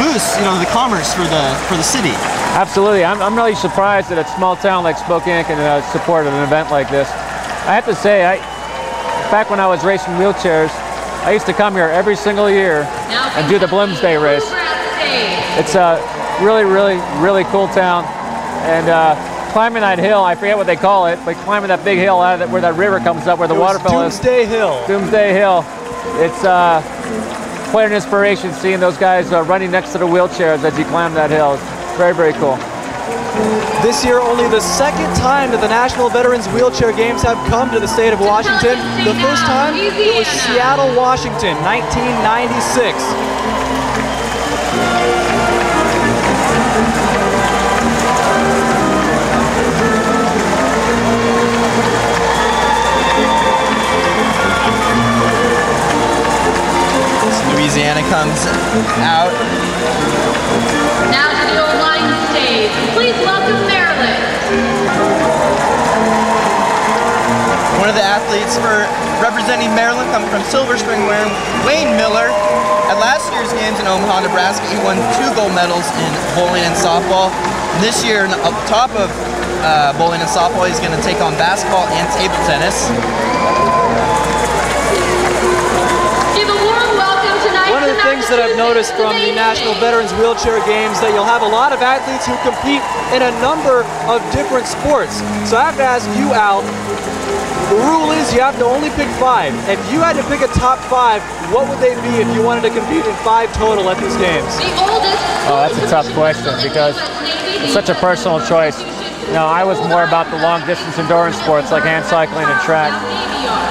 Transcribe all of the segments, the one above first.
boosts, you know, the commerce for the city. Absolutely. I'm really surprised that a small town like Spokane can support an event like this. I have to say, back when I was racing wheelchairs, I used to come here every single year and do the Bloomsday race. It's a really, really, really cool town. And climbing that hill, I forget what they call it, but climbing that big hill out of where that river comes up, where the waterfall is. Doomsday Hill. Doomsday Hill. It's quite an inspiration seeing those guys running next to the wheelchairs as you climb that hill. It's very, very cool. This year, only the second time that the National Veterans Wheelchair Games have come to the state of Washington. The first time, it was Seattle, Washington, 1996. Louisiana comes out. Now to the old line stage. Please welcome Maryland. One of the athletes for representing Maryland coming from Silver Spring, Wayne Miller. At last year's games in Omaha, Nebraska, he won 2 gold medals in bowling and softball. This year, up top of bowling and softball, he's going to take on basketball and table tennis. One of the things that I've noticed from the National Veterans Wheelchair Games that you'll have a lot of athletes who compete in a number of different sports. So I have to ask you, Al, the rule is you have to only pick 5. If you had to pick a top 5, what would they be if you wanted to compete in 5 total at these games? Oh, that's a tough question because it's such a personal choice. You know, I was more about the long distance endurance sports like hand cycling and track.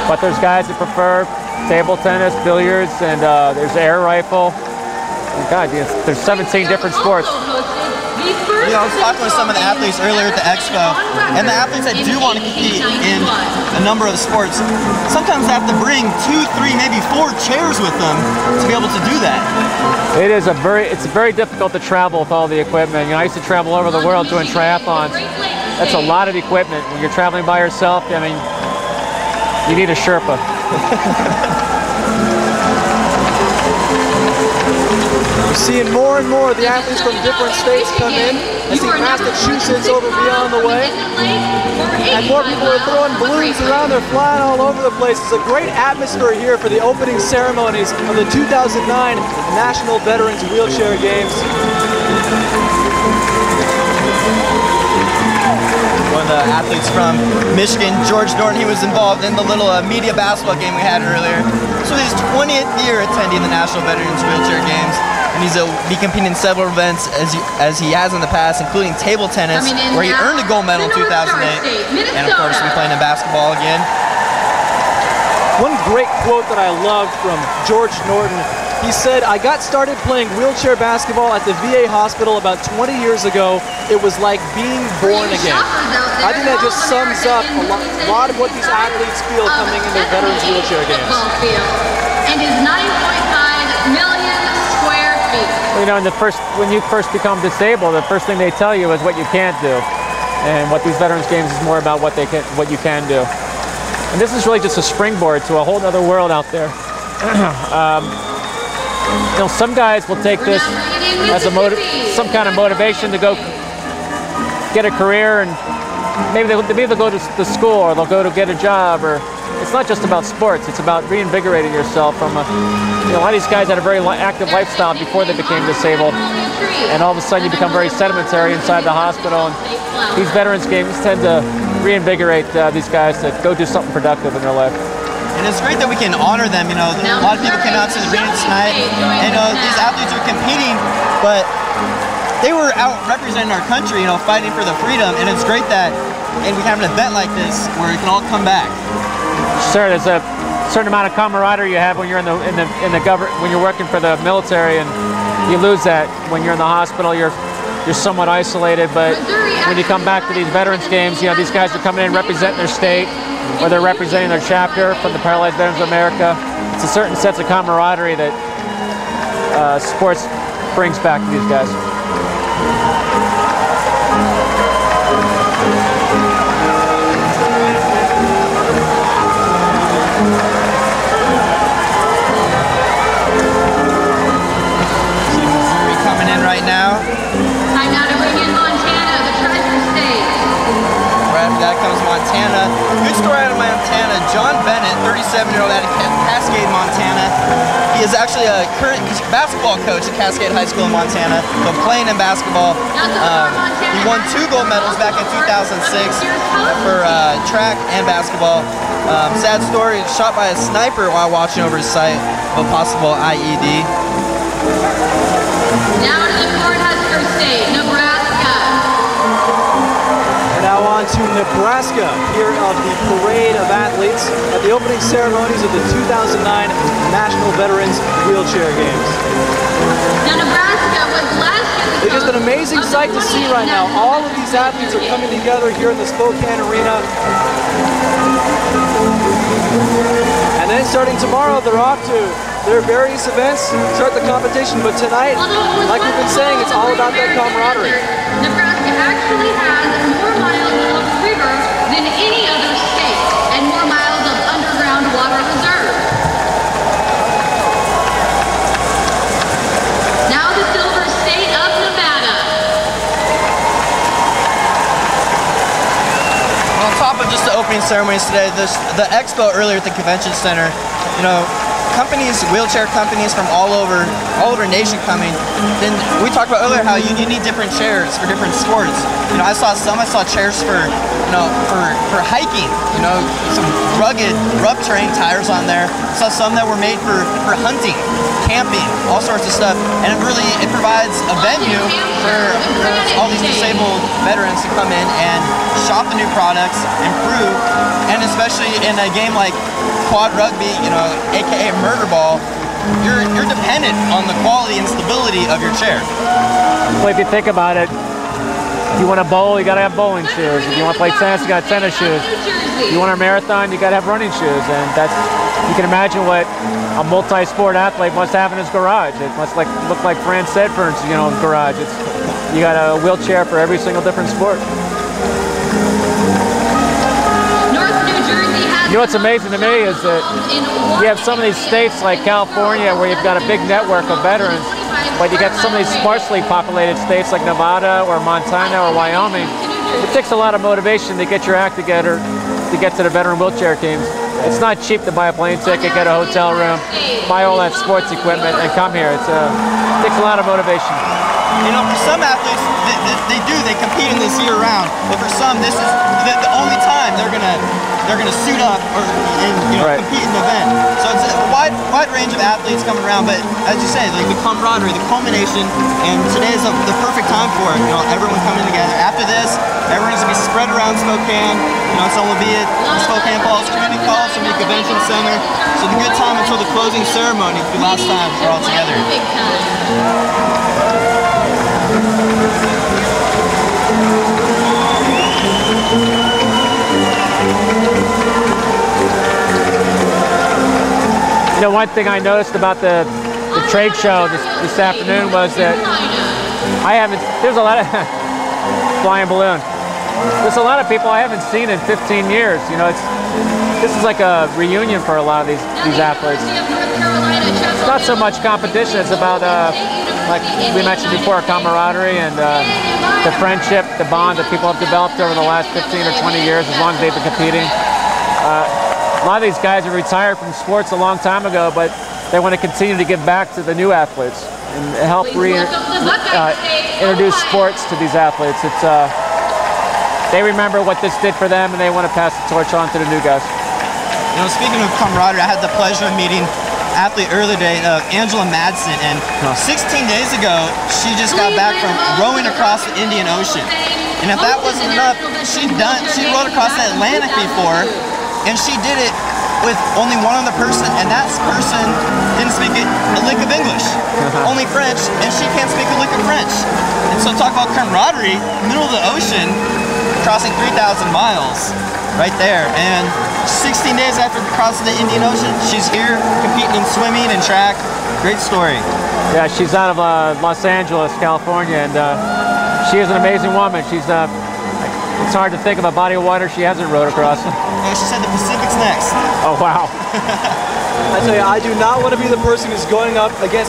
But there's guys that prefer table tennis, billiards, and there's air rifle. And God, there's 17 different sports. You know, I was talking with some of the athletes earlier at the expo, and the athletes that do want to compete in a number of sports, sometimes they have to bring 2, 3, maybe 4 chairs with them to be able to do that. It's very difficult to travel with all the equipment. You know, I used to travel over the world doing triathlons. That's a lot of equipment. When you're traveling by yourself, I mean, you need a Sherpa. We're seeing more and more of the athletes from different states come in. I see Massachusetts over beyond the way. And more people are throwing balloons around. They're flying all over the place. It's a great atmosphere here for the opening ceremonies of the 2009 National Veterans Wheelchair Games. One of the athletes from Michigan, George Norton, he was involved in the little media basketball game we had earlier. So his 20th year attending the National Veterans Wheelchair Games, and he's be competing in several events as he has in the past, including table tennis, where he earned a gold medal in 2008, and of course, we're playing in basketball again. One great quote that I loved from George Norton, he said, "I got started playing wheelchair basketball at the VA hospital about 20 years ago. It was like being born again." I think that just sums up a lot of what these athletes feel coming into Veterans Wheelchair Games. And is 9.5 million square feet. You know, when you first become disabled, the first thing they tell you is what you can't do. And what these Veterans Games is more about what you can do. And this is really just a springboard to a whole other world out there. You know, some guys will take this as some kind of motivation to go get a career, and maybe they'll go to school, or they'll go to get a job. Or it's not just about sports; it's about reinvigorating yourself from a. You know, a lot of these guys had a very active lifestyle before they became disabled, and all of a sudden you become very sedentary inside the hospital. And these Veterans Games tend to reinvigorate these guys to go do something productive in their life. And it's great that we can honor them. You know, a lot of people came out to the arena tonight, and these athletes are competing, but they were out representing our country, you know, fighting for the freedom. And it's great that, and we have an event like this where it can all come back. Sure, there's a certain amount of camaraderie you have when you're in the government, when you're working for the military, and you lose that when you're in the hospital. You're somewhat isolated, but when you come back to these Veterans Games, you know, these guys are coming in representing their state, or they're representing their chapter from the Paralyzed Veterans of America. It's a certain sense of camaraderie that sports brings back to these guys. right now. Time now to bring in Montana, the treasure state. Right after that comes Montana. Good story out of Montana. John Bennett, 37-year-old out of Cascade, Montana. He is actually a current basketball coach at Cascade High School in Montana, so playing in basketball. He won 2 gold medals back in 2006 for track and basketball. Sad story, shot by a sniper while watching over his site of a possible IED. Now to the Cornhusker State, Nebraska. We're now on to Nebraska, here of the parade of athletes at the opening ceremonies of the 2009 National Veterans Wheelchair Games. Now Nebraska was last year's It's just an amazing sight to see right now. All of these athletes are coming together here in the Spokane Arena. And then starting tomorrow, they're off to their various events, start the competition. But tonight, like we've been saying, it's all about that camaraderie. Nebraska actually has more miles of river than any other state and more miles of underground water reserve. Now the silver state of Nevada. On top of just the opening ceremonies today, the expo earlier at the convention center, you know, companies, wheelchair companies from all over the nation coming. Then we talked about earlier how you need different chairs for different sports. You know, I saw chairs for, you know, for hiking. You know, some rugged, rough terrain tires on there. I saw some that were made for hunting, camping, all sorts of stuff. And it provides a venue for all these disabled veterans to come in and shop the new products, improve, and especially in a game like quad rugby, you know, aka murder ball, you're dependent on the quality and stability of your chair. Well, if you think about it, if you want to bowl, you got to have bowling shoes. If you want to play tennis, you got tennis shoes. If you want a marathon, you got to have running shoes. And that's, you can imagine what a multi-sport athlete must have in his garage. It must look like Fran Sedfern's, you know, garage. You got a wheelchair for every single different sport. You know what's amazing to me is that you have some of these states like California where you've got a big network of veterans, but you got some of these sparsely populated states like Nevada or Montana or Wyoming. It takes a lot of motivation to get your act together to get to the veteran wheelchair games. It's not cheap to buy a plane ticket, get a hotel room, buy all that sports equipment and come here. It takes a lot of motivation. You know, for some athletes, they compete in this year round, but for some, this is the only time they're gonna suit up and compete in an event. So it's a wide range of athletes coming around, but as you say, like the camaraderie, the culmination, and today is the perfect time for it. You know, everyone coming together. After this, everyone's gonna be spread around Spokane. You know, some will be at Spokane Falls Community College, some will be Convention Center. So the good time until the closing ceremony, the last time we're all together. You know, one thing I noticed about the trade show this afternoon was that there's a lot of flying balloon. There's a lot of people I haven't seen in 15 years. You know, this is like a reunion for a lot of these athletes. It's not so much competition, it's about, like we mentioned before, camaraderie and the friendship, the bond that people have developed over the last 15 or 20 years as long as they've been competing. A lot of these guys have retired from sports a long time ago, but they want to continue to give back to the new athletes and help introduce sports to these athletes. They remember what this did for them, and they want to pass the torch on to the new guys. You know, speaking of camaraderie, I had the pleasure of meeting athlete earlier today, Angela Madsen, and 16 days ago, she just got back from rowing across the Indian Ocean. And if that wasn't enough, she rowed across the Atlantic before, and she did it with only one other person, and that person didn't speak a lick of English, only French, and she can't speak a lick of French. And so talk about camaraderie, middle of the ocean, crossing 3,000 miles right there. And 16 days after crossing the Indian Ocean, she's here competing in swimming and track. Great story. Yeah, she's out of Los Angeles, California, and she is an amazing woman. It's hard to think of a body of water she hasn't rowed across. Yeah, she said the Pacific's next. Oh, wow. I tell you, I do not want to be the person who's going up against